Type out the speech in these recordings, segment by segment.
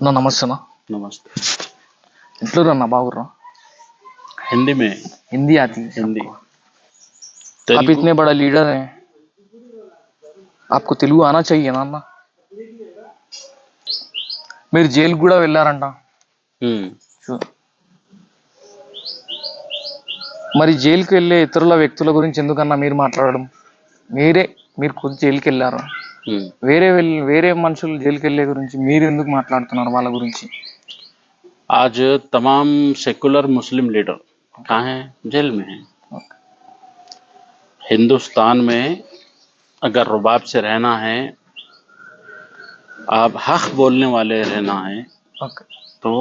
ना नमस्ते ना। नमस्ते। एट्लुर्रा ना बागुर्रा। हिंदी में। हिंदी आती है हिंदी आपको? आप तेलुगु। इतने बड़ा लीडर हैं, आपको తెలుగు आना चाहिए ना అన్న. మీరు జైలు కూడా వెళ్ళారంట. మరి జైలుకి వెళ్ళే ఇతరుల వ్యక్తుల గురించి ఎందుకన్నా మీరు మాట్లాడడం? మీరు ఖుద్ జైలుకి వెళ్ళారు. వేరే మనుషులు జైలుకి వెళ్ళే గురించి మీరు ఎందుకు మాట్లాడుతున్నారు వాళ్ళ గురించి? आज तमाम सेकुलर मुस्लिम लीडर कहाँ हैं? जेल में हैं। हिंदुस्तान में अगर रुबाब से रहना है, आप हक बोलने वाले रहना है, ఓకే तो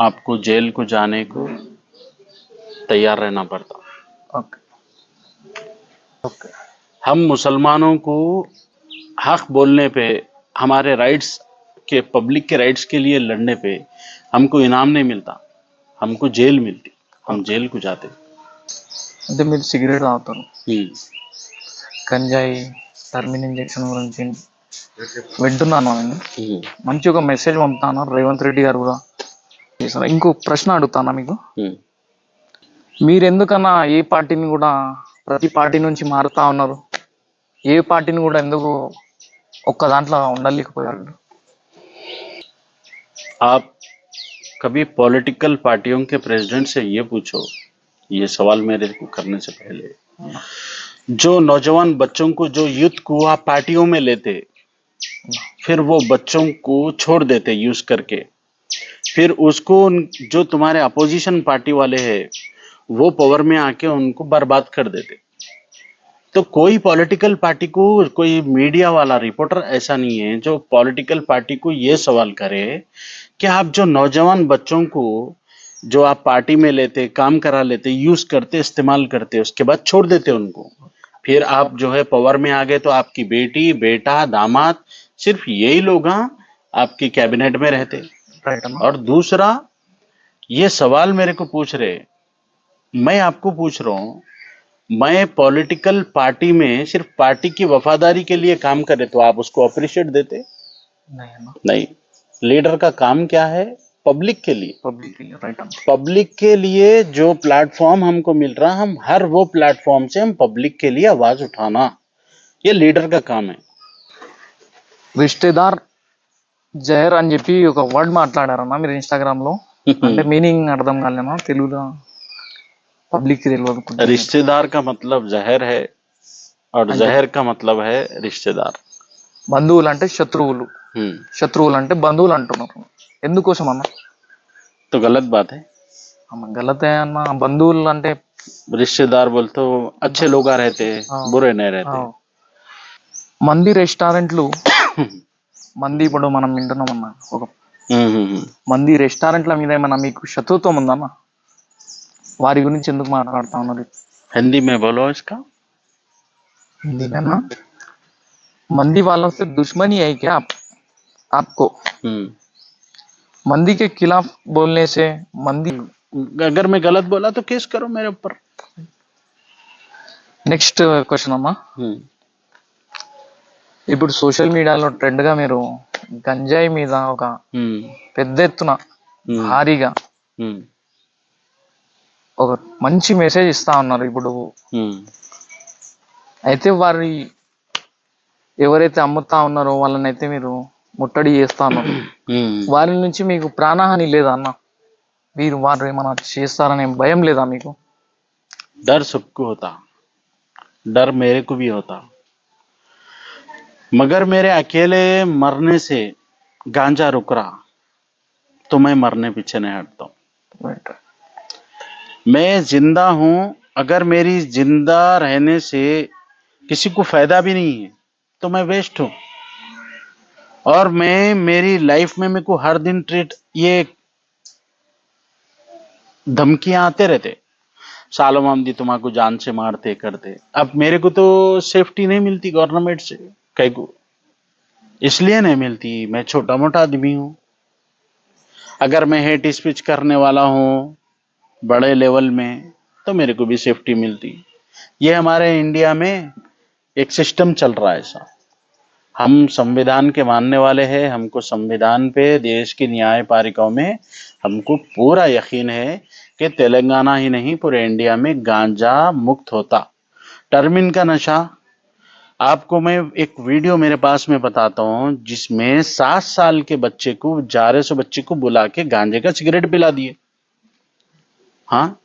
आपको जेल को जाने को तैयार रहना पड़ता। ఓకే ఓకే हम मुसलमानों को हक बोलने पे, हमारे राइट्स के, पब्लिक के राइट्स के लिए लड़ने पे हमको इनाम नहीं मिलता, हमको जेल मिलती। हम जेल को जाते। అంటే మీరు సిగరెట్ తాగుతారు, గంజాయి, టర్మిన్ ఇంజెక్షన్ గురించి వింటున్నాను నేను. మంచి ఒక మెసేజ్ పంపుతాను రేవంత్ రెడ్డి గారు కూడా చేశారు. ఇంకో ప్రశ్న అడుగుతానా మీకు? మీరు ఎందుకన్నా ఏ పార్టీని కూడా ప్రతి పార్టీ నుంచి మారుతా ఉన్నారు? ఏ పార్టీని కూడా ఎందుకు ఒక్క దాంట్లో ఉండలేకపోయారు? आप कभी पॉलिटिकल पार्टियों के प्रेसिडेंट से ये पूछो, ये सवाल मेरे को करने से पहले, जो नौजवान बच्चों को जो यूथ को आप पार्टियों में लेते, फिर वो बच्चों को छोड़ देते यूज करके, फिर उसको जो तुम्हारे अपोजिशन पार्टी वाले हैं वो पावर में आके उनको बर्बाद कर देते। तो कोई पॉलिटिकल पार्टी को, कोई मीडिया वाला रिपोर्टर ऐसा नहीं है जो पॉलिटिकल पार्टी को ये सवाल करे कि आप जो नौजवान बच्चों को जो आप पार्टी में लेते, काम करा लेते, यूज करते, इस्तेमाल करते, उसके बाद छोड़ देते उनको, फिर आप जो है पावर में आ गए तो आपकी बेटी, बेटा, दामाद, सिर्फ यही लोग आपकी कैबिनेट में रहते। और दूसरा, ये सवाल मेरे को पूछ रहे, मैं आपको पूछ रहा हूं, मैं पॉलिटिकल पार्टी में सिर्फ पार्टी की वफादारी के लिए काम करे तो आप उसको अप्रिशिएट देते? नहीं। लीडर का काम क्या है? पब्लिक के लिए। पब्लिक के लिए जो प्लेटफॉर्म हमको मिल रहा, हम हर वो प्लेटफॉर्म से हम पब्लिक के लिए आवाज उठाना, ये लीडर का काम है। రిష్తేదార్ జహర్ అని చెప్పి ఒక వర్డ్ మాట్లాడారన్నా మీరు ఇన్స్టాగ్రామ్ లో, అంటే మీనింగ్ అర్థం కాలేనా తెలుగులో? పబ్లిక్ తెలియదు. रिश्तेदार का मतलब जहर है और जहर का मतलब है रिश्तेदार. బంధువులు అంటే శత్రువులు, శత్రువులు అంటే బంధువులు అంటున్నారు. ఎందుకోసం అన్న? तो गलत बात है. అన్న గలతే అన్న. బంధువులు అంటే रिश्तेदार बोलते तो अच्छे लोग रहते, बुरे नहीं रहते. మంది రెస్టారెంట్లు మంది ఇప్పుడు మనం వింటున్నాం అన్న, ఒక మంది రెస్టారెంట్ల మీద ఏమన్నా మీకు శత్రుత్వం ఉందన్న? వారి గురించి ఎందుకు మాట్లాడుతా ఉన్నారు? हिंदी में बोलो इसका. हिंदी में ना, मंदी वालों से दुश्मनी है क्या आपको? मंदी के खिलाफ बोलने से मंदी, अगर मैं गलत बोला तो केस करो मेरे ऊपर. నెక్స్ట్ క్వశ్చన్ అమ్మా. ఇప్పుడు సోషల్ మీడియాలో ట్రెండ్ గా మీరు గంజాయి మీద ఒక పెద్ద ఎత్తున భారీగా ఒక మంచి మెసేజ్ ఇస్తా ఉన్నారు ఇప్పుడు. అయితే వారి ఎవరైతే అమ్ముతా ఉన్నారో వాళ్ళని అయితే మీరు ముట్టడి చేస్తా ఉన్నారు. వారి నుంచి మీకు ప్రాణహాని లేదా అన్న? మీరు వారు ఏమైనా చేస్తారనే భయం లేదా మీకు? डर सबको होता, डर मेरे को भी होता, मगर मेरे अकेले मरने से गांजा रुक रहा तो मैं मरने पीछे नहीं हटता हूं. मैं जिंदा हूं, अगर मेरी जिंदा रहने से किसी को फायदा भी नहीं है तो मैं वेस्ट हूं. और मैं मेरी लाइफ में मेरे को हर दिन ये धमकियां आते रहते, सालों मामदी तुम्हारे जान से मारते करते. अब मेरे को तो सेफ्टी नहीं मिलती गवर्नमेंट से, कहीं को इसलिए नहीं मिलती, मैं छोटा मोटा आदमी हूं. अगर मैं हेट स्पीच करने वाला हूं बड़े लेवल में तो मेरे को भी सेफ्टी मिलती. ये हमारे इंडिया में एक सिस्टम चल रहा है ऐसा. हम संविधान के मानने वाले हैं, हमको संविधान पे, देश की न्यायपालिकाओं में हमको पूरा यकीन है कि तेलंगाना ही नहीं पूरे इंडिया में गांजा मुक्त होता। टर्मिन का नशा, आपको मैं एक वीडियो मेरे पास में बताता हूँ जिसमें 7 साल के बच्चे को, जारे से बच्चे को बुला के गांजे का सिगरेट पिला दिए। हाँ,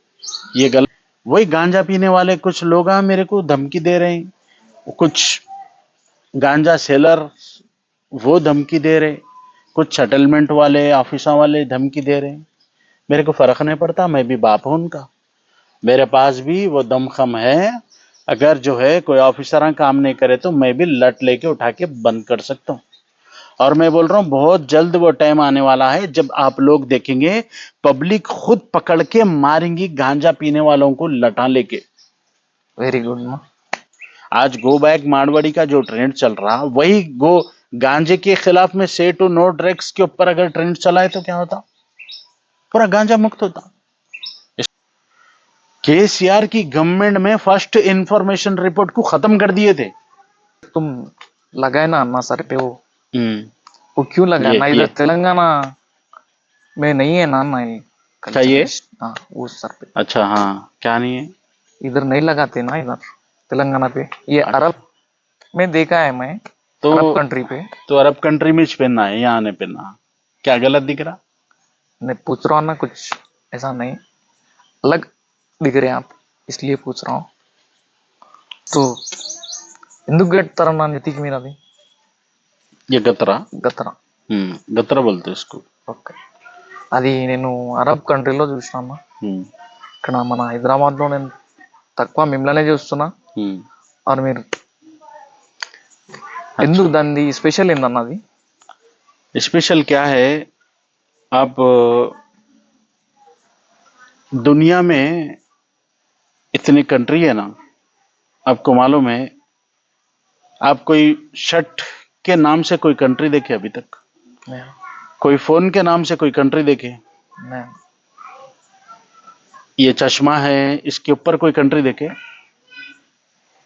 ये गलत। वही गांजा पीने वाले कुछ लोग मेरे को धमकी दे रहे हैं, कुछ गांजा सेलर वो धमकी दे रहे, कुछ सेटलमेंट वाले ऑफिसा वाले धमकी दे रहे। मेरे को फर्क नहीं पड़ता, मैं भी बाप हूं उनका, मेरे पास भी वो दमखम है। अगर जो है कोई ऑफिसर काम नहीं करे तो मैं भी लट लेके उठा के बंद कर सकता हूँ। और मैं बोल रहा हूँ बहुत जल्द वो टाइम आने वाला है जब आप लोग देखेंगे पब्लिक खुद पकड़ के मारेंगी गांजा पीने वालों को लटा लेके। वेरी गुड ना। आज गो बैक मारवाड़ी का जो ट्रेंड चल रहा, वही गो गांजे के खिलाफ में से टू नो ड्रग्स के ऊपर अगर ट्रेंड चलाए तो क्या होता, पूरा गांजा मुक्त होता। केसीआर की गवर्नमेंट में फर्स्ट इंफॉर्मेशन रिपोर्ट को खत्म कर दिए थे। तुम लगाए ना अन्ना सर पे हम्म, वो क्यों लगाया ये ना? इधर तेलंगाना में नहीं है ना ना ये क्या ये? हाँ, वो सर पे अच्छा, हाँ, क्या नहीं है? इधर नहीं लगाते ना, इधर तेलंगाना पे। ये अरब में देखा है मैं, तो अरब कंट्री पे। तो अरब कंट्री में पहनना है, यहाँ नहीं पहनना, क्या गलत दिख रहा? नहीं पूछ रहा हूँ ना, कुछ ऐसा नहीं, अलग दिख रहे हैं आप, इसलिए पूछ रहा हूँ। तो ఎందుకు గెడతారు నా నెత్తికి మీరు అది? ये गतरा, గతర. गतरा बोलते हैं इसको। ఓకే. అది నేను అరబ్ కంట్రీలో చూసినా. ఇక్కడ మన హైదరాబాద్ లో నేను తక్కువ మిమ్మల్నే చూస్తున్నా. और మీరు ఎందుకు దాన్ని స్పెషల్ ఏందన్నది? स्पेशल क्या है, आप दुनिया में इतनी कंट्री है ना, आपको मालूम है, आप कोई शर्ट के नाम से कोई कंट्री देखे अभी तक? नहीं. कोई फोन के नाम से कोई कंट्री देखे? नहीं. ये चश्मा है, इसके ऊपर कोई कंट्री देखे?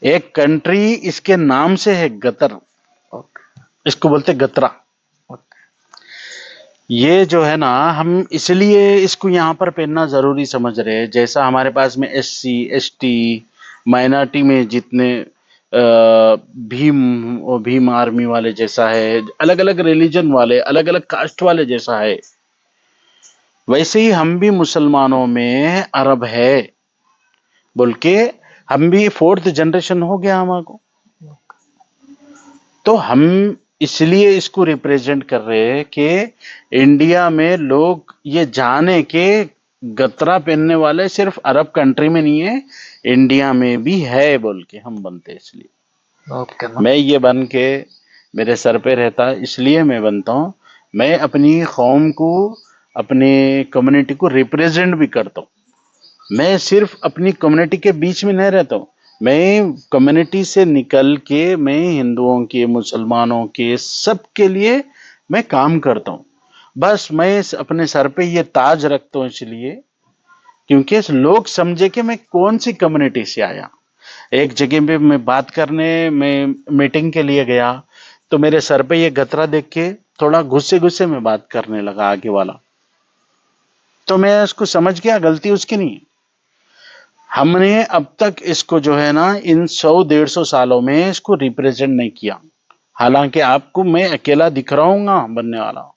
एक कंट्री इसके नाम से है, गतर। ओके. इसको बोलते गतरा। ओके. ये जो है ना, हम इसलिए इसको यहाँ पर पहनना जरूरी समझ रहे हैं। जैसा हमारे पास में SC ST माइनॉरिटी में जितने भीम आर्मी वाले जैसा है, अलग अलग रिलीजन वाले, अलग अलग कास्ट वाले जैसा है, वैसे ही हम भी मुसलमानों में अरब है बोल के हम भी 4th जनरेशन हो गया हमारे। तो हम इसलिए इसको रिप्रेजेंट कर रहे हैं कि इंडिया में लोग ये जाने के गतरा पहनने वाले सिर्फ अरब कंट्री में नहीं है, इंडिया में भी है बोल के हम बनते, इसलिए ओके. मैं ये बन के मेरे सर पे रहता, इसलिए मैं बनता हूँ। मैं अपनी कौम को, अपने कम्युनिटी को रिप्रेजेंट भी करता हूँ। मैं सिर्फ अपनी कम्युनिटी के बीच में नहीं रहता हूँ, मैं कम्युनिटी से निकल के मैं हिंदुओं के, मुसलमानों के, सबके लिए मैं काम करता हूँ। बस मैं अपने सर पे ये ताज रखता हूँ इसलिए क्योंकि लोग समझे कि मैं कौन सी कम्युनिटी से आया। एक जगह पे मैं बात करने, मैं मीटिंग के लिए गया तो मेरे सर पे ये गतरा देख के थोड़ा गुस्से गुस्से में बात करने लगा आगे वाला, तो मैं उसको समझ गया गलती उसकी नहीं है। हमने अब तक इसको जो है ना, इन 100-150 सालों में इसको रिप्रेजेंट नहीं किया। हालांकि आपको मैं अकेला दिख रहा हूँ बनने वाला,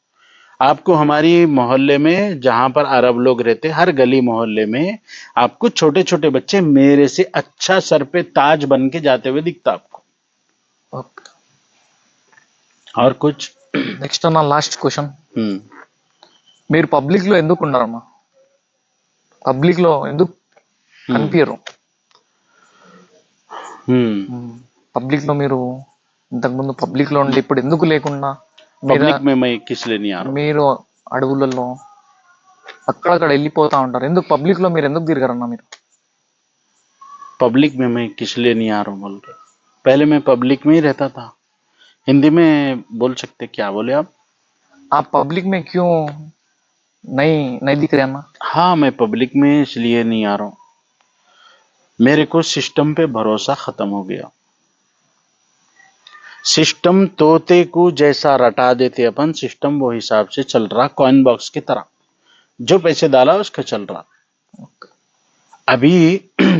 आपको हमारी मोहल्ले में जहां पर अरब लोग रहते, हर गली मोहल्ले में आपको छोटे छोटे बच्चे मेरे से अच्छा सर पे ताज बन के जाते हुए दिखता आपको। ओके. और कुछ? నెక్స్ట్ నా లాస్ట్ క్వశ్చన్. हम्म, మీరు పబ్లిక్ లో ఎందుకు ఉన్నారమ్మా? పబ్లిక్ లో ఎందుకు కనిపించరు? పబ్లిక్ లో మీరు ఇంతకుముందు పబ్లిక్ లో ఉండి ఇప్పుడు ఎందుకు లేకుండా पब्लिक में मैं किस लिए नहीं आ रहा हूँ? మీరు అడవులలో అక్కడక్కడ వెళ్ళిపోతా ఉంటారు, ఎందుకు పబ్లిక్ లో మీరు ఎందుకు తిరగరన్నా? మీరు पब्लिक में मैं किस लिए नहीं आ रहा हूँ बोल रहे, पहले मैं पब्लिक में ही रहता था। हिंदी में बोल सकते, क्या बोले आप पब्लिक में क्यों नहीं नहीं दिख रहे ना? हाँ, मैं पब्लिक में इसलिए नहीं आ रहा हूँ, मेरे को सिस्टम पे भरोसा खत्म हो गया। सिस्टम तोते को जैसा रटा देते अपन, सिस्टम वो हिसाब से चल रहा, कॉइन बॉक्स की तरह, जो पैसे डाला उसका चल रहा। अभी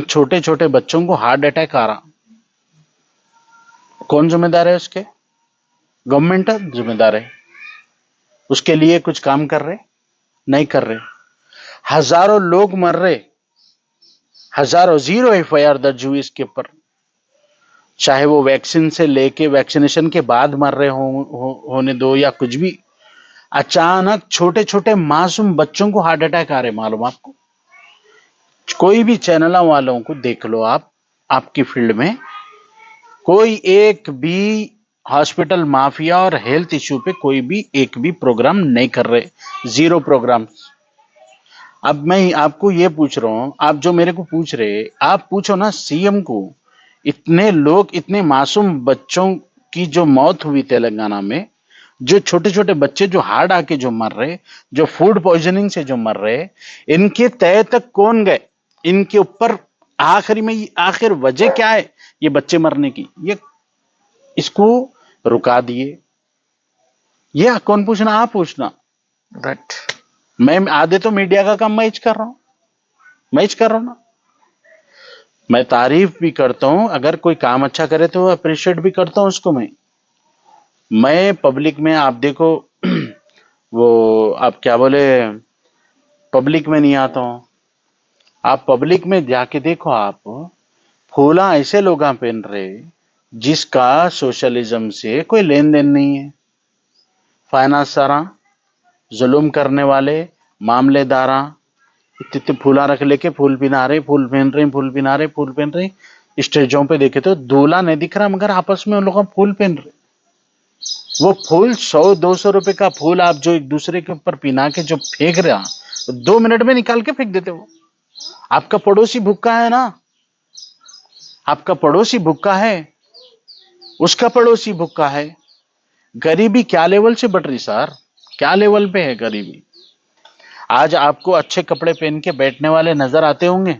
छोटे छोटे बच्चों को हार्ट अटैक आ रहा, कौन जिम्मेदार है उसके? गवर्नमेंट जिम्मेदार है। उसके लिए कुछ काम कर रहे? नहीं कर रहे। हजारों लोग मर रहे, हजारों, 0 FIR दर्ज हुई इसके ऊपर, चाहे वो वैक्सीन से लेके वैक्सीनेशन के बाद मर रहे होने दो या कुछ भी। अचानक छोटे छोटे मासूम बच्चों को हार्ट अटैक आ रहे, मालूम आपको? कोई भी चैनल वालों को देख लो आप, आपकी फील्ड में कोई एक भी हॉस्पिटल माफिया और हेल्थ इश्यू पे कोई भी एक भी प्रोग्राम नहीं कर रहे, 0 प्रोग्राम। अब मैं आपको ये पूछ रहा हूं, आप जो मेरे को पूछ रहे, आप पूछो ना सीएम को। इतने लोग, इतने मासूम बच्चों की जो मौत हुई तेलंगाना में, जो छोटे छोटे बच्चे जो हार्ट आके जो मर रहे, जो फूड पॉइजनिंग से जो मर रहे, इनके तय तक कौन गए? इनके ऊपर आखिरी में आखिर वजह क्या है ये बच्चे मरने की? ये इसको रुका दिए। ये कौन पूछना? आप पूछना। राइट। मैं आधे तो मीडिया का काम मैं कर रहा हूं, मैं कर रहा हूं ना। मैं तारीफ भी करता हूं, अगर कोई काम अच्छा करे तो अप्रिशिएट भी करता हूं उसको। मैं पब्लिक में, आप देखो वो आप क्या बोले, पब्लिक में नहीं आता हूं। आप पब्लिक में जाके देखो, आप फूला ऐसे लोग पहन रहे जिसका सोशलिज्म से कोई लेन देन नहीं है। फाइनेंस सारा जुल्म करने वाले मामलेदारा इतने फूला रख लेके फूल पिना रहे, फूल पहन रहे, फूल पिना रहे, फूल पहन रहे। स्टेजों पे देखे तो दूल्हा नहीं दिख रहा, मगर आपस में उन लोग फूल पहन रहे। वो फूल 100-200 रुपए का फूल आप जो एक दूसरे के ऊपर पिना के जो फेंक रहा, 2 मिनट में निकाल के फेंक देते वो। आपका पड़ोसी भूखा है ना, आपका पड़ोसी भूखा है, उसका पड़ोसी भूखा है। गरीबी क्या लेवल से बढ़ रही सर, क्या लेवल पे है गरीबी? आज आपको अच्छे कपड़े पहन के बैठने वाले नजर आते होंगे,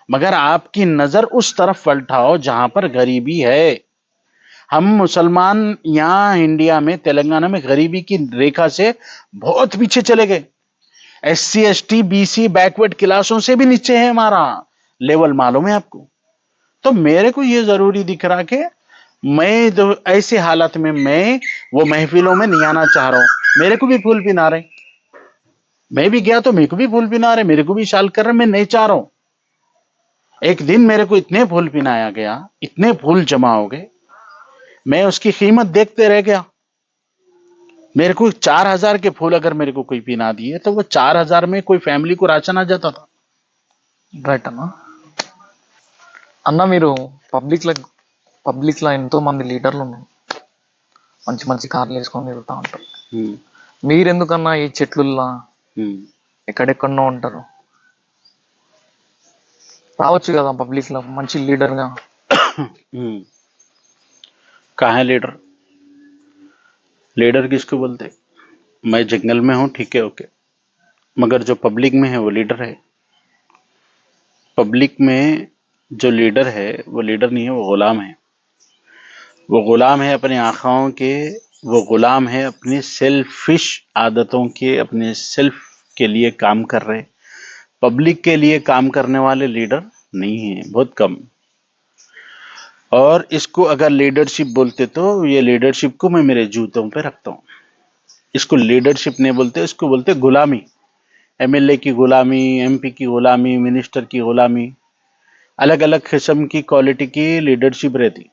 मगर आपकी नजर उस तरफ पलटाओ जहां पर गरीबी है। हम मुसलमान यहां इंडिया में, तेलंगाना में गरीबी की रेखा से बहुत पीछे चले गए। SC ST BC बैकवर्ड क्लासों से भी नीचे है हमारा लेवल, मालूम है आपको? तो मेरे को ये जरूरी दिख रहा कि मैं तो ऐसे हालत में मैं वो महफिलों में नहीं आना चाह रहा हूं। मेरे को भी फूल पिना रहे, मैं भी गया तो मेरे को भी फूल पिना रहे, मेरे को भी शाल कर रहे, मैं नहीं चाह रहा हूं। एक दिन मेरे को इतने फूल पिनाया गया, इतने फूल जमा हो गए, मैं उसकी कीमत देखते रह गया। मेरे को 4000 के फूल अगर मेरे को कोई पिना दिए तो वो 4000 में कोई फैमिली को राशन आ जाता था। రైట్ అన్న. అన్న మీరు పబ్లిక్లో ఎంతో మంది లీడర్లు ఉన్నారు, మంచి మంచి కార్లు వేసుకొని తిరుగుతూ ఉంటారు. మీరెందుకన్నా ఈ చెట్లుల్లా ఎక్కడెక్కడో ఉంటారు? రావచ్చు కదా పబ్లిక్లో మంచి లీడర్గా. कहाँ है लीडर? लीडर किसको बोलते? मैं जंगल में हूं, ठीक है, ओके, मगर जो पब्लिक में है वो लीडर है। पब्लिक में जो लीडर है वो लीडर नहीं है, वो गुलाम है। वो गुलाम है अपनी आँखों के, वो गुलाम है अपनी सेल्फिश आदतों के, अपने सेल्फ के लिए काम कर रहे। पब्लिक के लिए काम करने वाले लीडर नहीं है, बहुत कम। और इसको अगर लीडरशिप बोलते तो ये लीडरशिप को मैं मेरे जूतों पे रखता हूँ। इसको लीडरशिप नहीं बोलते, इसको बोलते गुलामी। MLA की गुलामी, MP की गुलामी, मिनिस्टर की गुलामी, अलग अलग किस्म की क्वालिटी की लीडरशिप रहती।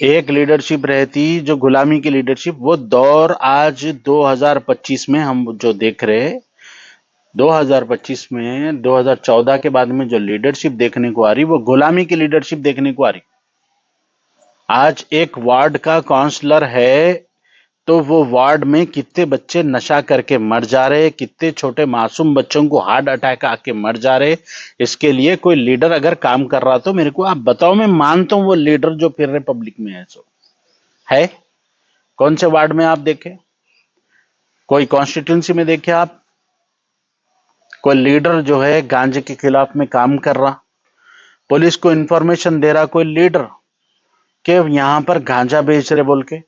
एक लीडरशिप रहती जो गुलामी की लीडरशिप, वो दौर आज 2025 में हम जो देख रहे, 2025 में 2014 के बाद में जो लीडरशिप देखने को आ रही, वो गुलामी की लीडरशिप देखने को आ रही। आज एक वार्ड का काउंसलर है तो वो वार्ड में कितने बच्चे नशा करके मर जा रहे, कितने छोटे मासूम बच्चों को हार्ट अटैक आके मर जा रहे, इसके लिए कोई लीडर अगर काम कर रहा तो मेरे को आप बताओ। मैं मानता हूं वो लीडर जो फिर रहे पब्लिक में है, सो है। कौन से वार्ड में आप देखे? कोई कॉन्स्टिट्यूंसी में देखे आप? कोई लीडर जो है गांजे के खिलाफ में काम कर रहा, पुलिस को इंफॉर्मेशन दे रहा, कोई लीडर कि यहाँ पर गांजा बेच रहे बोल के।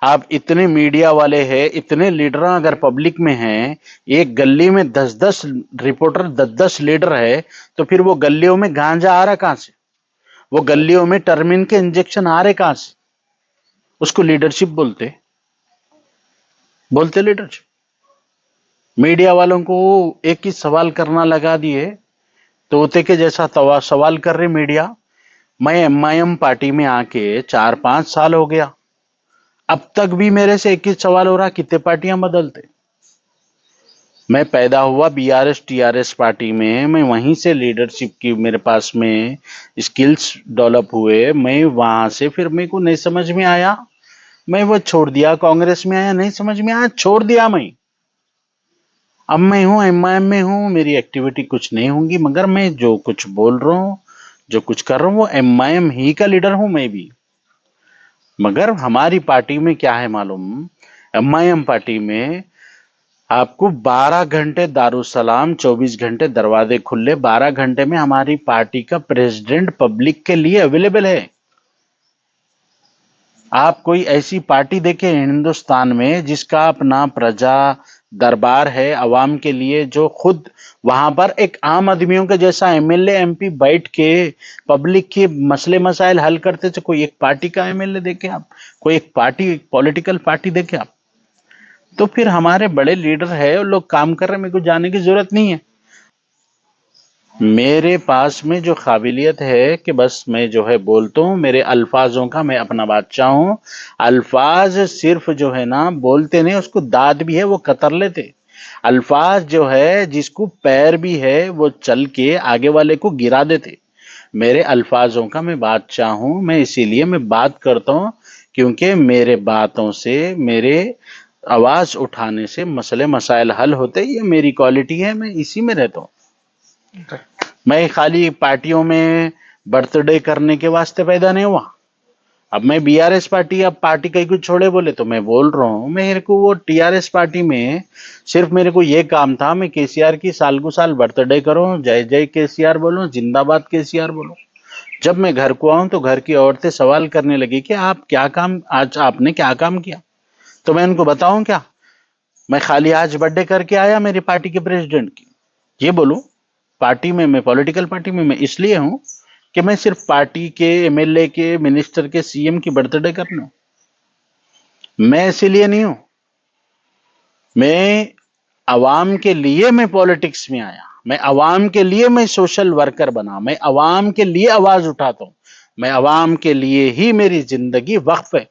आप इतने मीडिया वाले हैं, इतने लीडर अगर पब्लिक में हैं, एक गली में 10-10 रिपोर्टर, 10-10 लीडर है, तो फिर वो गलियों में गांजा आ रहा कहां से? वो गलियों में टर्मिन के इंजेक्शन आ रहे कहां से? उसको लीडरशिप बोलते लीडरशिप। मीडिया वालों को एक ही सवाल करना लगा दिए, तोते के जैसा सवाल कर रहे मीडिया। मैं एमआईएम पार्टी में आके 4-5 साल हो गया, अब तक भी मेरे से एक ही सवाल हो रहा, कितने पार्टियां बदलते? मैं पैदा हुआ बीआरएस टीआरएस पार्टी में, मैं वहीं से लीडरशिप की मेरे पास में स्किल्स डेवलप हुए, मैं वहां से फिर मेरे को नहीं समझ में आया, मैं वो छोड़ दिया, कांग्रेस में आया, नहीं समझ में आया, छोड़ दिया मैं। अब मैं हूं एमआईएम में हूं, मेरी एक्टिविटी कुछ नहीं होंगी, मगर मैं जो कुछ बोल रहा हूं, जो कुछ कर रहा हूं, वो एमआईएम ही का लीडर हूं मैं भी। मगर हमारी पार्टी में क्या है मालूम? एमआईएम पार्टी में आपको 12 घंटे दारुसलाम, 24 घंटे दरवाजे खुले, 12 घंटे में हमारी पार्टी का प्रेसिडेंट पब्लिक के लिए अवेलेबल है। आप कोई ऐसी पार्टी देखें हिंदुस्तान में जिसका अपना प्रजा दरबार है अवाम के लिए, जो खुद वहां पर एक आम आदमियों के जैसा एमएलए एमपी बैठ के पब्लिक के मसले मसाइल हल करते थे? कोई एक पार्टी का एमएलए देखे आप, कोई एक पार्टी, एक पॉलिटिकल पार्टी देखे आप? तो फिर हमारे बड़े लीडर है, वो लोग काम कर रहे हैं, मेरे को जाने की जरूरत नहीं है। मेरे पास में जो काबिलियत है कि बस मैं जो है बोलता हूँ, मेरे अल्फाजों का मैं अपना बादशाह हूँ। अल्फाज सिर्फ जो है ना बोलते नहीं, उसको दाद भी है, वो कतर लेते। अल्फाज जो है जिसको पैर भी है, वो चल के आगे वाले को गिरा देते। मेरे अल्फाजों का मैं बादशाह हूँ, मैं इसीलिए मैं बात करता हूँ, क्योंकि मेरे बातों से, मेरे आवाज उठाने से मसले मसाइल हल होते। ये मेरी क्वालिटी है, मैं इसी में रहता हूँ। मैं खाली पार्टियों में बर्थडे करने के वास्ते पैदा नहीं हुआ। अब मैं बीआरएस पार्टी, अब पार्टी कहीं कुछ छोड़े बोले तो मैं बोल रहा हूँ, मेरे को वो टीआरएस पार्टी में सिर्फ मेरे को ये काम था, मैं केसीआर की साल को साल बर्थडे करूं, जय जय केसीआर बोलूं, जिंदाबाद केसीआर बोलूं। जब मैं घर को आऊं तो घर की औरतें सवाल करने लगी कि आप क्या काम, आज आपने क्या काम किया? तो मैं उनको बताऊं क्या? मैं खाली आज बर्थडे करके आया मेरी पार्टी के प्रेसिडेंट की, ये बोलूं? पार्टी में, मैं पॉलिटिकल पार्टी में मैं इसलिए हूं कि मैं सिर्फ पार्टी के एमएलए के, मिनिस्टर के, सीएम की बर्थडे करना हूं, मैं इसीलिए नहीं हूं। मैं अवाम के लिए मैं पॉलिटिक्स में आया, मैं अवाम के लिए मैं सोशल वर्कर बना, मैं अवाम के लिए आवाज उठाता हूं, मैं अवाम के लिए ही मेरी जिंदगी वक्फ है।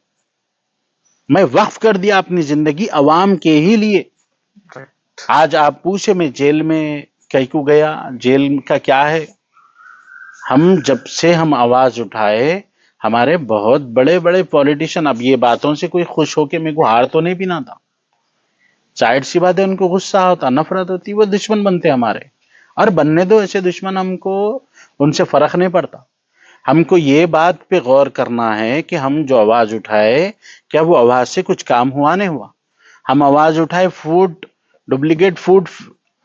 मैं वक्फ कर दिया अपनी जिंदगी अवाम के ही लिए। आज आप पूछे मैं जेल में कहीं को गया, जेल का क्या है? हम जब से हम आवाज उठाए, हमारे बहुत बड़े बड़े पॉलिटिशियन, अब ये बातों से कोई खुश होके मेरे को हार तो नहीं पीना था, जाहिर सी बात है उनको गुस्सा होता, नफरत होती, वो दुश्मन बनते हमारे। और बनने दो ऐसे दुश्मन, हमको उनसे फर्क नहीं पड़ता। हमको ये बात पे गौर करना है कि हम जो आवाज उठाए, क्या वो आवाज से कुछ काम हुआ नहीं हुआ? हम आवाज उठाए, फूड, डुप्लीकेट फूड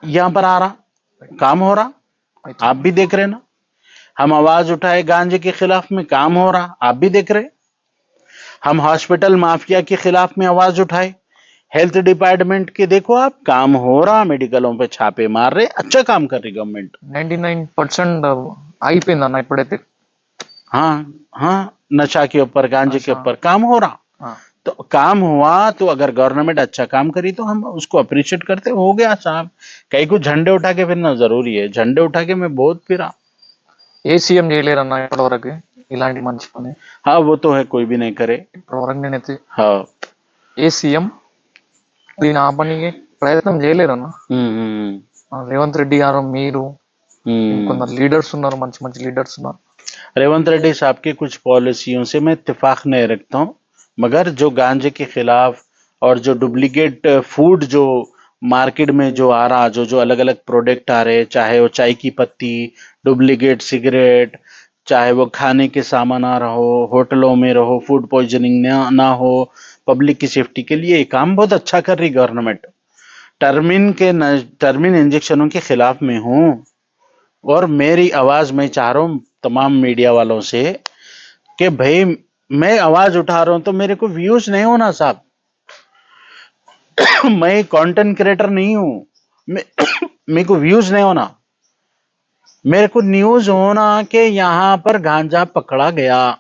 यहां पर आ रहा, काम हो रहा, आप भी देख रहे ना। हम आवाज उठाए गांजे के खिलाफ में, काम हो रहा, आप भी देख रहे। हम हॉस्पिटल माफिया के खिलाफ में आवाज उठाए, हेल्थ डिपार्टमेंट के देखो आप, काम हो रहा, मेडिकलों पे छापे मार रहे, अच्छा काम कर रही गवर्नमेंट। 99% అయిపోయిందన్న ఇప్పుడైతే. हाँ हाँ, नशा के ऊपर, गांजे के ऊपर काम हो रहा। हाँ. तो काम हुआ, तो अगर गवर्नमेंट अच्छा काम करी तो हम उसको अप्रिशिएट करते, हो गया साहब। कहीं को झंडे उठा के फिरना जरूरी है, झंडे उठा के मैं बहुत फिरा। ఏ సీఎం చేయలేరన్న ఇప్పటివరకు ఇలాంటి మంచి పని. हाँ वो तो है, कोई भी नहीं करे। ఇప్పటివరకు నేనైతే हाँ ఏ సీఎం దీని ఆపనీకి ప్రయత్నం చేయలేరన్న. రేవంత్ రెడ్డి గారు, మీరు, కొందరు లీడర్స్ ఉన్నారు, మంచి మంచి లీడర్స్ ఉన్నారు. रेवंत रेड्डी साहब की कुछ पॉलिसियों से मैं इत्तेफाक नहीं रखता हूँ, मगर जो गांजे के खिलाफ और जो डुप्लीकेट फूड जो मार्केट में जो आ रहा, जो जो अलग अलग प्रोडक्ट आ रहे, चाहे वो चाय की पत्ती, डुप्लीकेट सिगरेट, चाहे वो खाने के सामान आ रहा हो, होटलों में रहो, फूड पॉइजनिंग ना हो, पब्लिक की सेफ्टी के लिए ये काम बहुत अच्छा कर रही गवर्नमेंट। टर्मिन इंजेक्शनों के खिलाफ में हूँ, और मेरी आवाज मैं चाह रहा हूँ तमाम मीडिया वालों से कि भाई मैं आवाज उठा रहा हूं तो मेरे को व्यूज नहीं होना साहब। मैं कंटेंट क्रिएटर नहीं हूं। मेरे को व्यूज नहीं होना। मेरे को न्यूज होना कि यहां पर गांजा पकड़ा गया।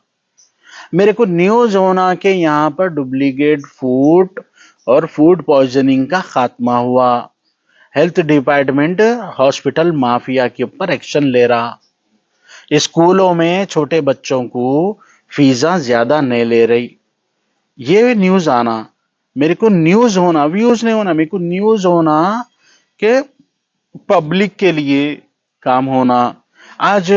मेरे को न्यूज होना कि यहां पर डुप्लीकेट फूड और फूड पॉइजनिंग का खात्मा हुआ। हेल्थ डिपार्टमेंट हॉस्पिटल माफिया के ऊपर एक्शन ले रहा। स्कूलों में छोटे बच्चों को फीसा ज्यादा नहीं ले रही। ये न्यूज आना। मेरे को न्यूज होना, व्यूज नहीं होना। मेरे को न्यूज होना कि पब्लिक के लिए काम होना। आज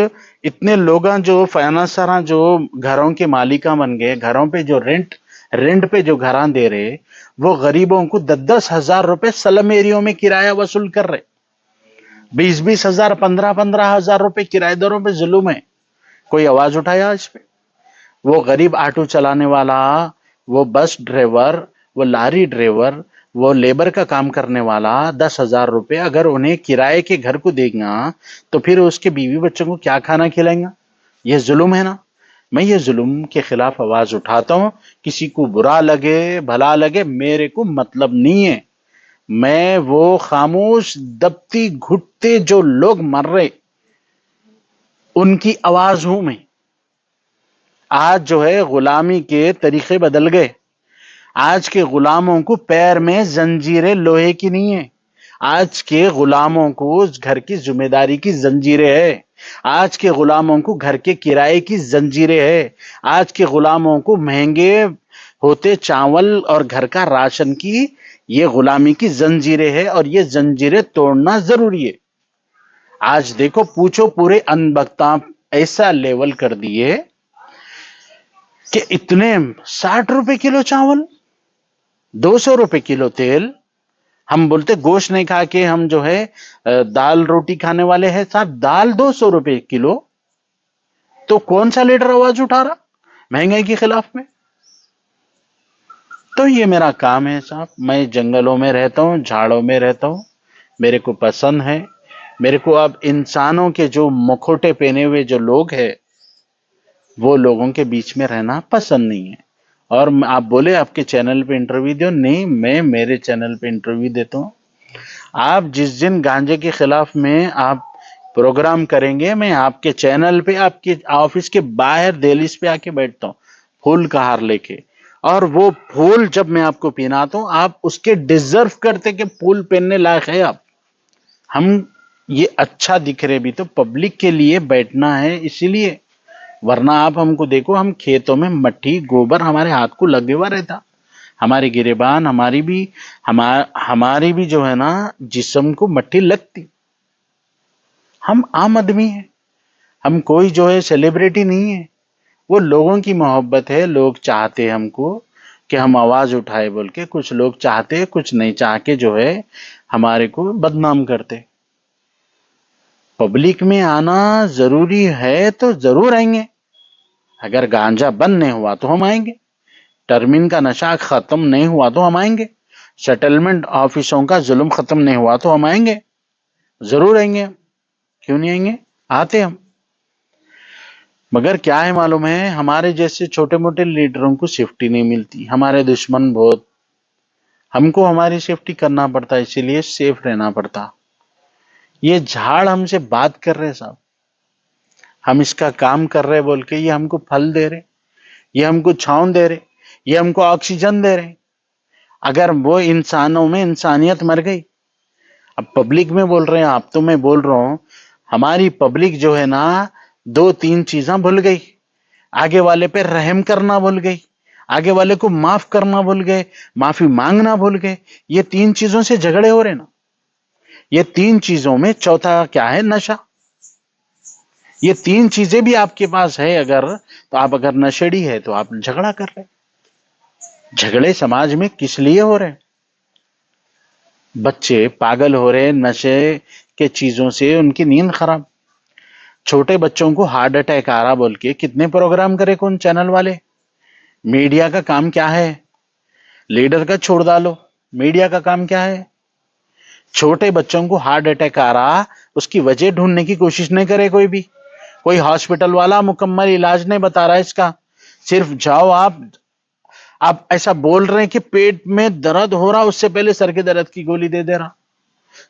इतने लोग जो फाइनेंसर जो घरों के मालिका बन गए, घरों पे जो रेंट पे जो घर दे रहे, वो गरीबों को 10-10 हजार रुपए स्लम एरियो में किराया वसूल कर रहे। 20-20 हजार, 15-15 हजार रुपए किराएदारों पे जुल्म है। कोई आवाज उठाया इस पे? वो गरीब ऑटो चलाने वाला, वो बस ड्राइवर, वो लारी ड्राइवर, वो लेबर का काम करने वाला 10,000 रुपए अगर उन्हें किराए के घर को देगा तो फिर उसके बीवी बच्चों को क्या खाना खिलाएंगा? ये जुल्म है ना। मैं ये जुल्म के खिलाफ आवाज उठाता हूं। किसी को बुरा लगे भला लगे मेरे को मतलब नहीं है। मैं वो खामोश दबती घुटते जो लोग मर रहे उनकी आवाज हूं मैं। आज जो है गुलामी के तरीके बदल गए। आज के गुलामों को पैर में जंजीरें लोहे की नहीं है। आज के गुलामों को घर की जिम्मेदारी की जंजीरें है। आज के गुलामों को घर के किराए की जंजीरें है। आज के गुलामों को महंगे होते चावल और घर का राशन की ये गुलामी की जंजीरें है और ये जंजीरें तोड़ना जरूरी है। आज देखो पूछो पूरे अनबख्ता ऐसा लेवल कर दिए कि इतने 60 रुपए किलो चावल, 200 रुपए किलो तेल। हम बोलते गोश्त नहीं खा के हम जो है दाल रोटी खाने वाले हैं साहब। दाल 200 रुपए किलो, तो कौन सा लीडर आवाज उठा रहा महंगाई के खिलाफ में? तो ये मेरा काम है साहब। मैं जंगलों में रहता हूं, झाड़ों में रहता हूं, मेरे को पसंद है। मेरे को अब इंसानों के जो मुखौटे पहने हुए जो लोग हैं वो लोगों के बीच में रहना पसंद नहीं है। और आप बोले आपके चैनल पे इंटरव्यू दो, नहीं मैं मेरे चैनल पे इंटरव्यू देता हूं। आप जिस दिन गांजे के खिलाफ में आप प्रोग्राम करेंगे मैं आपके चैनल पे आपके ऑफिस के बाहर दहलीज पे आके बैठता हूं फूल का हार लेके। और वो फूल जब मैं आपको पहनाता हूं आप उसके डिजर्व करते कि फूल पहनने लायक है आप। हम ये अच्छा दिख रहे भी तो पब्लिक के लिए बैठना है इसीलिए। वरना आप हमको देखो, हम खेतों में मट्टी गोबर हमारे हाथ को लगे हुआ रहता। हमारी गिरेबान हमारी भी जो है ना जिस्म को मट्टी लगती। हम आम आदमी हैं। हम कोई जो है सेलिब्रिटी नहीं है। वो लोगों की मोहब्बत है। लोग चाहते हैं हमको कि हम आवाज उठाए बोल के। कुछ लोग चाहते हैं, कुछ नहीं चाह के जो है हमारे को बदनाम करते। पब्लिक में आना जरूरी है तो जरूर आएंगे। अगर गांजा बंद नहीं हुआ तो हम आएंगे। टर्मिन का नशा खत्म नहीं हुआ तो हम आएंगे। सेटलमेंट ऑफिसों का जुल्म खत्म नहीं हुआ तो हम आएंगे। जरूर आएंगे। क्यों नहीं आएंगे? आते हम। मगर क्या है मालूम है, हमारे जैसे छोटे मोटे लीडरों को सेफ्टी नहीं मिलती। हमारे दुश्मन बहुत। हमको हमारी सेफ्टी करना पड़ता, इसीलिए सेफ रहना पड़ता। ये झाड़ हमसे बात कर रहे साहब, हम इसका काम कर रहे बोल के ये हमको फल दे रहे, ये हमको छांव दे रहे, ये हमको ऑक्सीजन दे रहे। अगर वो इंसानों में इंसानियत मर गई। अब पब्लिक में बोल रहे हैं आप, तो मैं बोल रहा हूं हमारी पब्लिक जो है ना 2-3 चीजें भूल गई। आगे वाले पे रहम करना भूल गई, आगे वाले को माफ करना भूल गए, माफी मांगना भूल गए। ये 3 चीजों से झगड़े हो रहे ना। ये 3 चीजों में चौथा क्या है? नशा। ये 3 चीजें भी आपके पास है अगर, तो आप अगर नशेड़ी है तो आप झगड़ा कर रहे। झगड़े समाज में किस लिए हो रहे? बच्चे पागल हो रहे नशे के चीजों से, उनकी नींद खराब। छोटे बच्चों को हार्ट अटैक आ रहा बोल के कितने प्रोग्राम करे कौन चैनल वाले। मीडिया का काम क्या है? लीडर का छोड़ डालो, मीडिया का काम क्या है? छोटे बच्चों को हार्ट अटैक आ रहा, उसकी वजह ढूंढने की कोशिश नहीं करे कोई भी। कोई हॉस्पिटल वाला मुकम्मल इलाज नहीं बता रहा इसका। सिर्फ जाओ आप ऐसा बोल रहे हैं कि पेट में दर्द हो रहा, उससे पहले सर के दर्द की गोली दे रहा।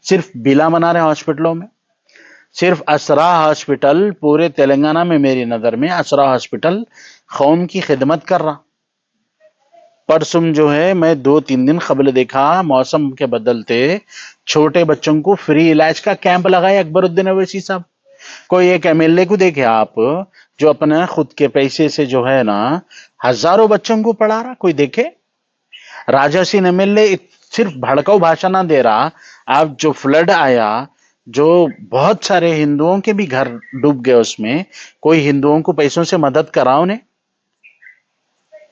सिर्फ बिला बना रहे हॉस्पिटलों में। सिर्फ असरा हॉस्पिटल पूरे तेलंगाना में, मेरी नजर में असरा हॉस्पिटल कौम की खिदमत कर रहा। परसों जो है, मैं 2-3 दिन कबल देखा, मौसम के बदलते छोटे बच्चों को फ्री इलाज का कैंप लगाया अकबरुद्दीन अवैसी साहब। कोई एक एमएलए को देखे आप, जो अपने खुद के पैसे से जो है ना हजारों बच्चों को पढ़ा रहा, कोई देखे? राजा सिंह एमएलए सिर्फ भड़काऊ भाषण ना दे रहा। आप जो फ्लड आया, जो बहुत सारे हिंदुओं के भी घर डूब गए, उसमें कोई हिंदुओं को पैसों से मदद करा उन्हें?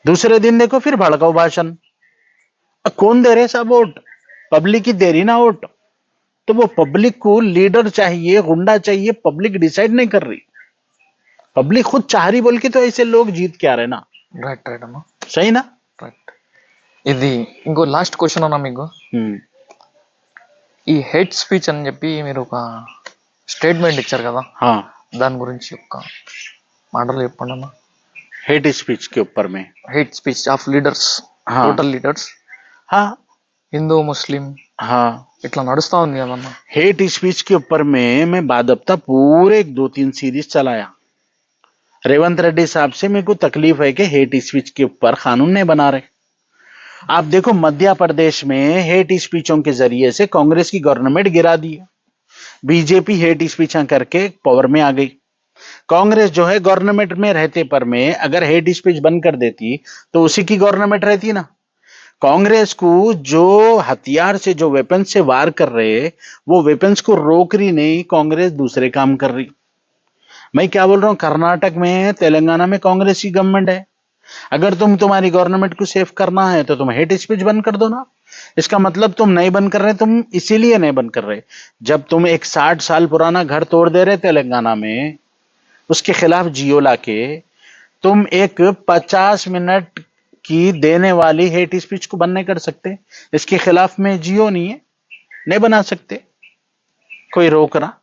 दूसरे दिन देखो फिर भड़काऊ भाषण। कौन दे रहे साहब वोट? पब्लिक ही दे रही ना वोट। तो वो पब्लिक को लीडर चाहिए, गुंडा चाहिए, पब्लिक डिसाइड नहीं कर रही, पब्लिक खुद चाह रही बोल के तो ऐसे लोग जीत के आ रहे ना। రైట్ రైట్ అమ్మా, सही ना? రైట్. ఇది ఇంకో లాస్ట్ క్వశ్చన్ అన్నా మీకు. ఈ హేట్ స్పీచ్ అని చెప్పి మీరు ఒక స్టేట్మెంట్ ఇచ్చారు కదా, हाँ, దాని గురించి ఒక మాటలు చెప్పండి అన్న. हेट स्पीच के ऊपर में। హేట్ స్పీచ్ ఆఫ్ లీడర్స్, हाँ, టోటల్ లీడర్స్, हाँ, హిందూ ముస్లిం हाँ, ఇట్లా నడుస్తా ఉంది కదన్న. हेट स्पीच के ऊपर में मैं बादब्ता पूरे 2-3 सीरीज चलाया। रेवंत रेड्डी साहब से मेरे को तकलीफ है कि हेट स्पीच के ऊपर कानून नहीं बना रहे। आप देखो मध्य प्रदेश में हेट स्पीचों के जरिए से कांग्रेस की गवर्नमेंट गिरा दी। बीजेपी हेट स्पीचा करके पावर में आ गई। कांग्रेस जो है गवर्नमेंट में रहते पर में अगर हेट स्पीच बंद कर देती तो उसी की गवर्नमेंट रहती ना। कांग्रेस को जो हथियार से, जो वेपन से वार कर रहे, वो वेपन्स को रोक रही नहीं, कांग्रेस दूसरे काम कर रही। मैं क्या बोल रहा हूं, कर्नाटक में, तेलंगाना में कांग्रेस की गवर्नमेंट है। अगर तुम्हारी गवर्नमेंट को सेफ करना है तो तुम हेट स्पीच बंद कर दो ना। इसका मतलब तुम नहीं बंद कर रहे, तुम इसीलिए नहीं बंद कर रहे। जब तुम एक 60 साल पुराना घर तोड़ दे रहे तेलंगाना में, उसके खिलाफ जियो लाके तुम एक 50 मिनट की देने वाली हेट स्पीच को बंद नहीं कर सकते। इसके खिलाफ में जियो नहीं है, नहीं बना सकते, कोई रोक रहा?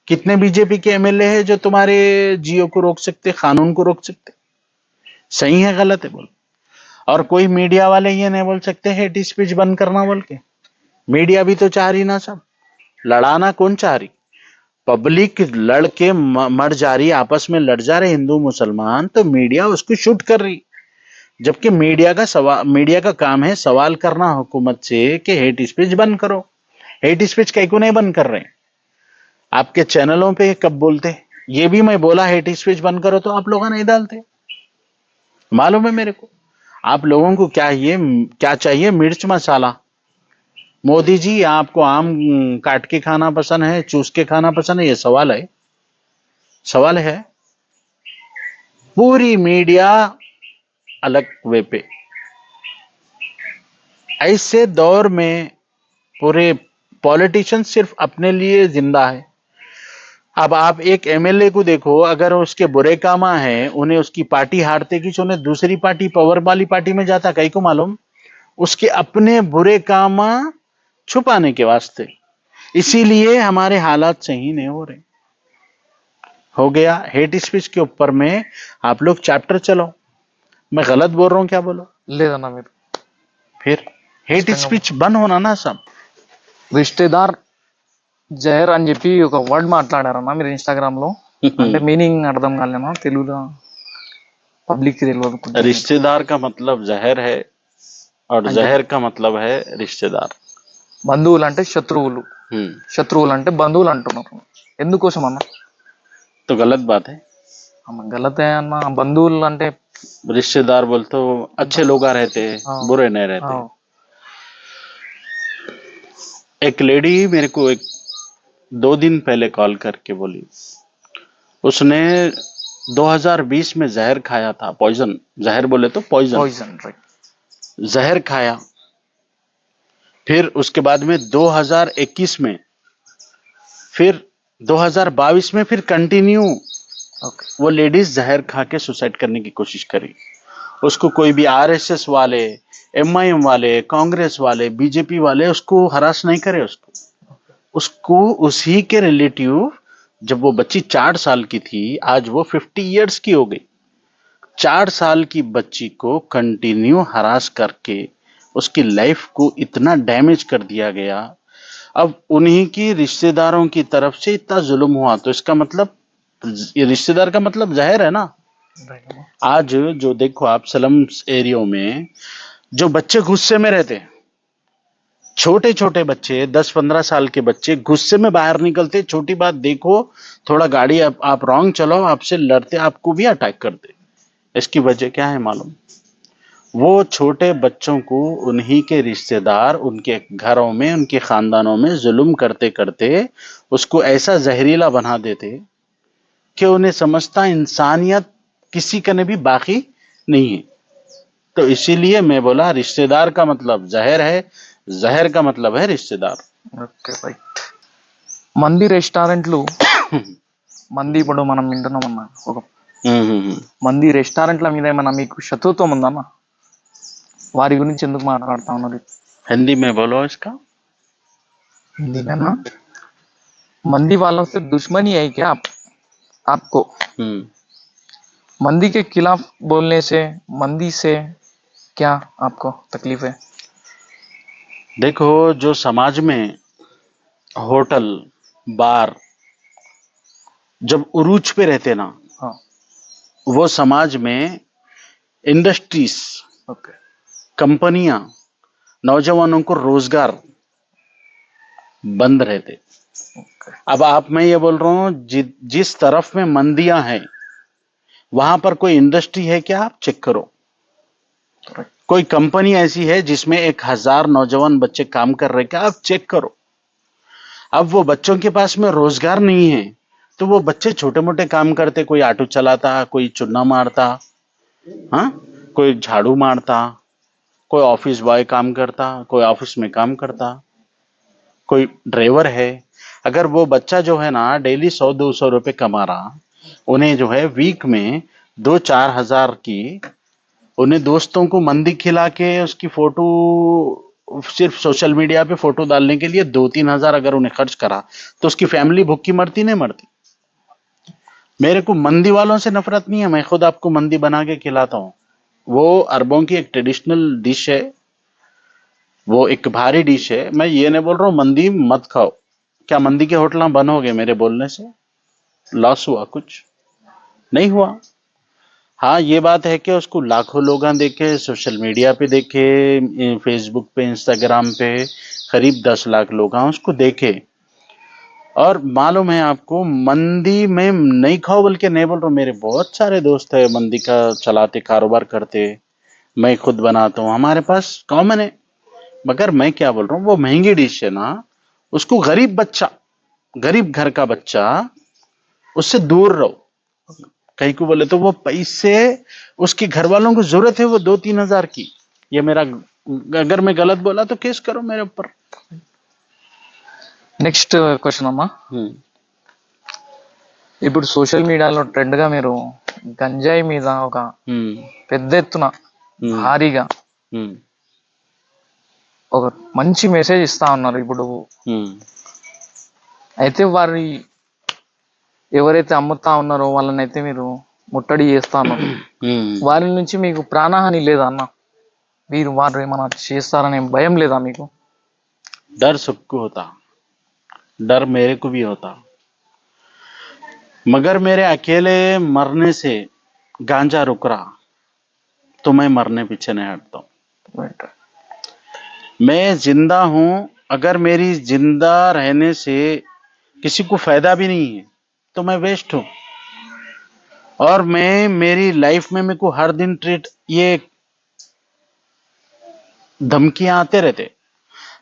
कितने बीजेपी के एमएलए हैं जो तुम्हारे जियो को रोक सकते, कानून को रोक सकते? सही है गलत है बोल? और कोई मीडिया वाले ये नहीं बोल सकते हेट स्पीच बंद करना बोल के? मीडिया भी तो चाह रही ना सब, लड़ाना कौन चाह रही? पब्लिक लड़ के मर जा रही, आपस में लड़ जा रहे हिंदू मुसलमान, तो मीडिया उसको शूट कर रही। जबकि मीडिया का काम है सवाल करना हुकूमत से कि हेट स्पीच बंद करो। हेट स्पीच कहीं को नहीं बंद कर रहे। आपके चैनलों पे कब बोलते? ये भी मैं बोला हेट स्पीच बंद करो तो आप लोग नहीं डालते। मालूम है मेरे को आप लोगों को क्या चाहिए, मिर्च मसाला। मोदी जी, आपको आम काट के खाना पसंद है, चूस के खाना पसंद है? ये सवाल है। पूरी मीडिया अलग वे पे। ऐसे दौर में पूरे पॉलिटिशियन सिर्फ अपने लिए जिंदा है। अब आप एक एमएलए को देखो, अगर उसके बुरे काम है, उन्हें उसकी पार्टी हारते की, उन्हें दूसरी पार्टी, पावर वाली पार्टी में जाता, कहीं को मालूम? उसके अपने बुरे काम छुपाने के वास्ते। इसीलिए हमारे हालात सही नहीं हो रहे। हो गया हेट स्पीच के ऊपर में आप लोग चैप्टर चलो। मैं गलत बोल रहा हूं क्या? बोलो లేదన్న, మీరు फिर हेट स्पीच बंद होना ना सब। రిష్తేదార్ జహర్ అని చెప్పి ఒక వర్డ్ మాట్లాడారన్న మీరు ఇన్స్టాగ్రామ్ లో. అంటే మీనింగ్ అర్థం కాలేనా తెలుగులో? పబ్లిక్ కి తెలియదు. रिश्तेदार का मतलब जहर है और जहर का मतलब है रिश्तेदार। బంధువులు అంటే శత్రువులు, శత్రువులు అంటే బంధువులు అంటున్నారు. ఎందుకోసం అన్న? तो गलत बात है। అన్న గలతే అన్న. బంధువులు అంటే रिश्तेदार बोलते तो अच्छे लोग रहते हैं, बुरे नहीं रहते। एक लेडी मेरे को 2 दिन पहले कॉल करके बोली, उसने 2020 में जहर खाया था, पॉइजन। जहर बोले तो पॉइजन, राइट, जहर खाया। फिर उसके बाद में 2021 में, फिर 2022 में फिर कंटिन्यू वो लेडीज जहर खा के सुसाइड करने की कोशिश करी। उसको कोई भी आरएसएस वाले, एमआईएम वाले, कांग्रेस वाले, बीजेपी वाले उसको हरास नहीं करे। उसको उसी के रिलेटिव, जब वो बच्ची 4 साल की थी, आज वो 50 इयर्स की हो गई, 4 साल की बच्ची को कंटिन्यू हरास करके उसकी लाइफ को इतना डैमेज कर दिया गया। अब उन्हीं की रिश्तेदारों की तरफ से इतना जुल्म हुआ, तो इसका मतलब ये रिश्तेदार का मतलब जाहिर है ना। आज जो देखो आप स्लम्स एरियो में जो बच्चे गुस्से में रहते हैं, छोटे छोटे बच्चे 10-15 साल के बच्चे गुस्से में बाहर निकलते, छोटी बात देखो, थोड़ा गाड़ी आप रॉन्ग चलाओ, आपसे लड़ते, आपको भी अटैक करते। इसकी वजह क्या है मालूम? वो छोटे बच्चों को उन्हीं के रिश्तेदार उनके घरों में, उनके खानदानों में जुल्म करते करते उसको ऐसा जहरीला बना देते कि उन्हें समझता इंसानियत किसी का ने भी बाकी नहीं है। तो इसीलिए मैं बोला रिश्तेदार का मतलब जहर है, जहर का मतलब है रिश्तेदार। Okay right. మంది రెస్టారెంట్లు మంది ఇప్పుడు మనం వింటున్నామన్నా, ఒక మంది రెస్టారెంట్ల మీద ఏమన్నా మీకు శత్రుత్వం ఉందన్న? వారి గురించి ఎందుకు మాట్లాడుతా ఉన్నారు? हिंदी में बोलो इसका। हिंदी में ना, मंदी वालों से दुश्मनी है क्या आपको? मंदी के खिलाफ बोलने से, मंदी से क्या आपको तकलीफ है? देखो, जो समाज में होटल बार जब उरूज पे रहते ना, हाँ. वो समाज में इंडस्ट्रीज, ओके. कंपनियां, नौजवानों को रोजगार बंद रहते। ओके. अब आप, मैं ये बोल रहा हूं जिस तरफ में मंदियां हैं वहां पर कोई इंडस्ट्री है क्या? आप चेक करो। कोई कंपनी ऐसी है जिसमें 1000 नौजवान बच्चे काम कर रहे क्या? आप चेक करो। अब वो बच्चों के पास में रोजगार नहीं है तो वो बच्चे छोटे मोटे काम करते, कोई ऑटो चलाता, कोई चुन्ना मारता, हाँ, कोई झाड़ू मारता, कोई ऑफिस बॉय काम करता, कोई ऑफिस में काम करता, कोई ड्राइवर है। अगर वो बच्चा जो है ना डेली 100-200 रुपए कमा रहा, उन्हें जो है वीक में 2-4 हजार की, उन्हें दोस्तों को मंदी खिला के उसकी फोटो सिर्फ सोशल मीडिया पे फोटो डालने के लिए 2-3 हजार अगर उन्हें खर्च करा तो उसकी फैमिली भूखी मरती नहीं मरती? मेरे को मंदी वालों से नफरत नहीं है, मैं खुद आपको मंदी बना के खिलाता हूँ। वो अरबों की एक ट्रेडिशनल डिश है, वो एक भारी डिश है। मैं ये नहीं बोल रहा हूँ मंदी मत खाओ। क्या मंदी के होटल बंद हो गए मेरे बोलने से? लॉस हुआ? कुछ नहीं हुआ। हाँ, ये बात है कि उसको लाखों लोग देखे, सोशल मीडिया पे देखे, फेसबुक पे, इंस्टाग्राम पे करीब 10 लाख लोग उसको देखे। और मालूम है आपको, मंदी में नहीं खाओ बल्कि नहीं बोल रहा हूँ, मेरे बहुत सारे दोस्त है मंदी का चलाते, कारोबार करते, मैं खुद बनाता हूँ, हमारे पास कॉमन है। मगर मैं क्या बोल रहा हूँ, वो महंगी डिश है ना, उसको गरीब बच्चा, गरीब घर का बच्चा, उससे दूर रहो। कहीं को बोले तो वो पैसे उसके घर वालों को जरूरत है वो 2-3 हजार की। ये मेरा, अगर मैं गलत बोला तो केस करो मेरे ऊपर। నెక్స్ట్ క్వశ్చన్ అమ్మా, ఇప్పుడు సోషల్ మీడియాలో ట్రెండ్ గా మీరు గంజాయి మీద ఒక పెద్ద ఎత్తున భారీగా ఒక మంచి మెసేజ్ ఇస్తా ఉన్నారు ఇప్పుడు. అయితే వారి ఎవరైతే అమ్ముతా ఉన్నారో వాళ్ళని అయితే మీరు ముట్టడి చేస్తా ఉన్నారు. వారి నుంచి మీకు ప్రాణహాని లేదా అన్న? మీరు వారు ఏమైనా చేస్తారనే భయం లేదా మీకు? डर सबको होता, डर मेरे को भी होता, मगर मेरे अकेले मरने से गांजा रुक रहा तो मैं मरने पीछे नहीं हटता हूं। मैं जिंदा हूं, अगर मेरी जिंदा रहने से किसी को फायदा भी नहीं है तो मैं वेस्ट हूं। और मैं, मेरी लाइफ में मेरे को हर दिन ये धमकियां आते रहते,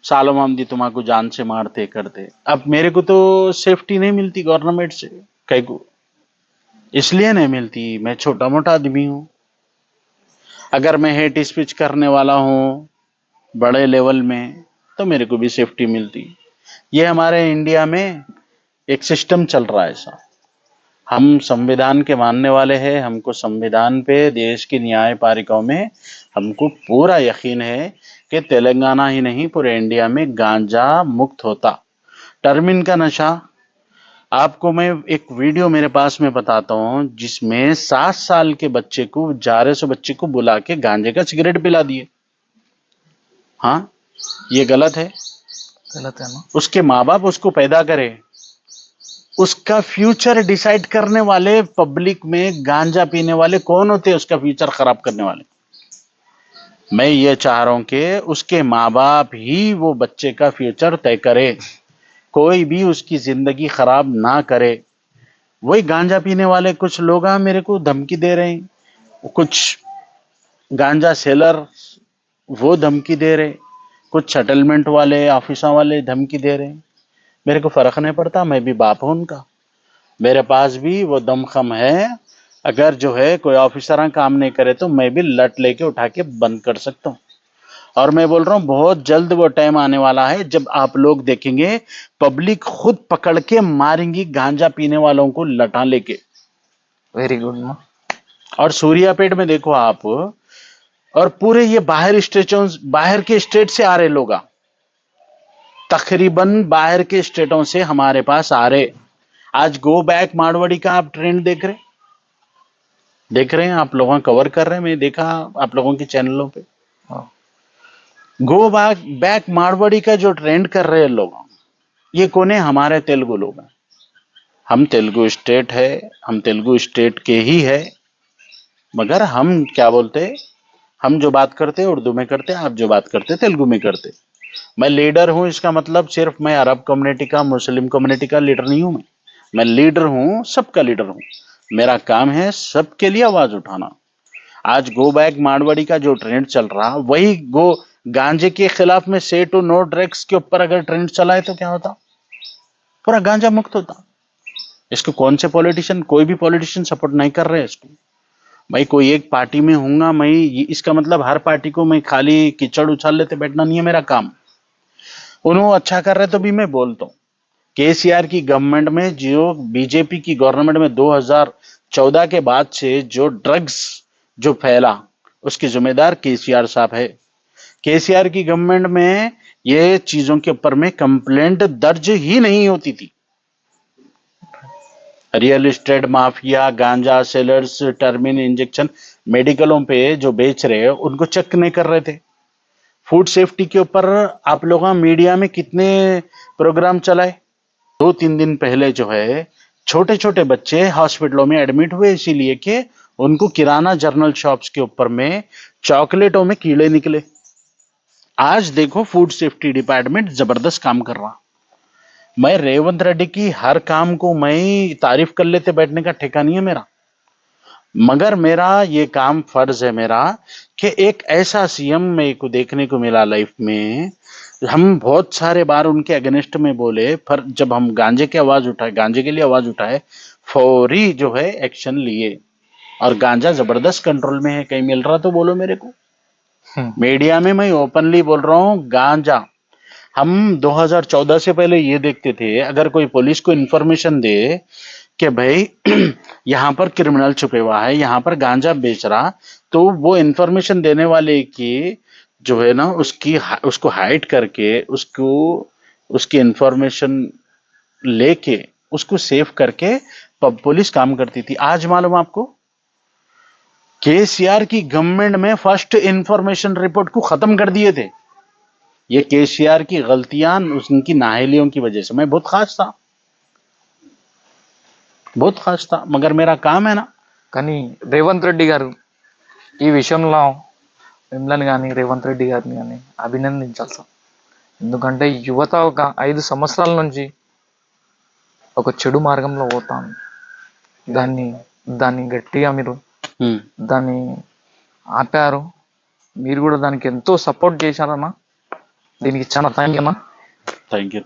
सालों मामदी तुम्हारे जान से मारते करते। अब मेरे को तो सेफ्टी नहीं मिलती गवर्नमेंट से, कहीं को इसलिए नहीं मिलती, मैं छोटा मोटा आदमी हूं। अगर मैं हेट स्पीच करने वाला हूं बड़े लेवल में तो मेरे को भी सेफ्टी मिलती। ये हमारे इंडिया में एक सिस्टम चल रहा है ऐसा। हम संविधान के मानने वाले हैं, हमको संविधान पे, देश की न्यायपालिकाओं में हमको पूरा यकीन है कि तेलंगाना ही नहीं पूरे इंडिया में गांजा मुक्त होता। टर्मिन का नशा आपको मैं एक वीडियो मेरे पास में बताता हूँ जिसमें 7 साल के बच्चे को, जारे से बच्चे को बुला के गांजे का सिगरेट पिला दिए। हाँ, ये गलत है। गलत है ना। उसके माँ बाप उसको पैदा करे, उसका फ्यूचर डिसाइड करने वाले पब्लिक में गांजा पीने वाले कौन होते हैं? उसका फ्यूचर खराब करने वाले। मैं ये चाह रहा हूं कि उसके माँ बाप ही वो बच्चे का फ्यूचर तय करे, कोई भी उसकी जिंदगी खराब ना करे। वही गांजा पीने वाले कुछ लोग मेरे को धमकी दे रहे हैं, कुछ गांजा सेलर वो धमकी दे रहे, कुछ सेटलमेंट वाले ऑफिसर वाले धमकी दे रहे हैं। मेरे को फर्क नहीं पड़ता, मैं भी बाप हूं उनका, मेरे पास भी वो दमखम है। अगर जो है कोई ऑफिसर काम नहीं करे तो मैं भी लट लेके उठा के बंद कर सकता हूँ। और मैं बोल रहा हूँ बहुत जल्द वो टाइम आने वाला है जब आप लोग देखेंगे पब्लिक खुद पकड़ के मारेंगी गांजा पीने वालों को लटा लेके। वेरी गुड ना। और सूर्यापेट में देखो आप, और पूरे ये बाहर के स्टेट से आ रहे लोग, तकरीबन बाहर के स्टेटों से हमारे पास आ रहे। आज गो बैक मारवाड़ी का आप ट्रेंड देख रहे हैं, आप लोगों कवर कर रहे हैं, मैं देखा आप लोगों के चैनलों पे। हाँ। गो बैक मारवाड़ी का जो ट्रेंड कर रहे हैं लोग, ये कौन है? हमारे तेलुगु लोग हैं। हम तेलुगु स्टेट है, हम तेलुगु स्टेट के ही है, मगर हम क्या बोलते, हम जो बात करते उर्दू में करते, आप जो बात करते तेलुगु में करते। मैं लीडर हूं, इसका मतलब सिर्फ मैं अरब कम्युनिटी का, मुस्लिम कम्युनिटी का लीडर नहीं हूं। मैं लीडर हूं, सबका लीडर हूं। मेरा काम है सबके लिए आवाज उठाना। आज गो बैक मारवाड़ी का जो ट्रेंड चल रहा, वही गांजे के खिलाफ में से टू नो ड्रग्स के ऊपर अगर ट्रेंड चलाए तो क्या होता? पूरा गांजा मुक्त होता। इसको कौन से पॉलिटिशियन, कोई भी पॉलिटिशियन सपोर्ट नहीं कर रहे हैं इसको। भाई कोई एक पार्टी में हूंगा मैं, इसका मतलब हर पार्टी को मैं खाली कीचड़ उछाल लेते बैठना नहीं है मेरा काम। उन्होंने अच्छा कर रहे तो भी मैं बोलता हूँ। केसीआर की गवर्नमेंट में, जो बीजेपी की गवर्नमेंट में 2014 के बाद से जो ड्रग्स जो फैला, उसके जिम्मेदार केसीआर साहब है। केसीआर की गवर्नमेंट में ये चीजों के ऊपर में कंप्लेंट दर्ज ही नहीं होती थी। रियल एस्टेट माफिया, गांजा सेलर्स, टर्मिन इंजेक्शन मेडिकलों पे जो बेच रहे हैं उनको चेक नहीं कर रहे थे। फूड सेफ्टी के ऊपर आप लोग मीडिया में कितने प्रोग्राम चलाए? 2-3 दिन पहले जो है छोटे छोटे बच्चे हॉस्पिटलों में एडमिट हुए, इसीलिए कि उनको किराना जर्नल शॉप्स के ऊपर में चॉकलेटों में कीड़े निकले। आज देखो फूड सेफ्टी डिपार्टमेंट जबरदस्त काम कर रहा। मैं रेवंत रेड्डी की हर काम को मैं तारीफ कर लेते बैठने का ठेका नहीं है मेरा, मगर मेरा ये काम फर्ज है मेरा कि एक ऐसा सीएम मेरे को देखने को मिला लाइफ में। हम बहुत सारे बार उनके अगेंस्ट में बोले, पर जब हम गांजे की आवाज उठाए, गांजे के लिए आवाज उठाए, फौरी जो है एक्शन लिए। और गांजा जबरदस्त कंट्रोल में है। कहीं मिल रहा तो बोलो मेरे को। मीडिया में मैं ओपनली बोल रहा हूं, गांजा हम 2014 से पहले ये देखते थे, अगर कोई पुलिस को इंफॉर्मेशन दे कि भाई यहाँ पर क्रिमिनल छुपे हुआ है, यहाँ पर गांजा बेच रहा, तो वो इंफॉर्मेशन देने वाले की जो है ना, उसको हाइड करके, उसकी इंफॉर्मेशन लेके, उसको सेव करके पुलिस काम करती थी। आज मालूम आपको, केसीआर की गवर्नमेंट में फर्स्ट इंफॉर्मेशन रिपोर्ट को खत्म कर दिए थे। ये केसीआर की गलतियां, उनकी नाअहलियों की वजह से। मैं बहुत खास था, मगर मेरा काम है ना। కానీ రేవంత్ రెడ్డి గారు ఈ విషయంలో మిమ్మల్ని కానీ రేవంత్ రెడ్డి గారిని కానీ అభినందించాలి సార్. ఎందుకంటే యువత ఒక 5 సంవత్సరాల నుంచి ఒక చెడు మార్గంలో పోతాను. దాన్ని గట్టిగా మీరు దాన్ని ఆపారు. మీరు కూడా దానికి ఎంతో సపోర్ట్ చేశారన్న. దీనికి చాలా థ్యాంక్ యూ అన్న. Thank you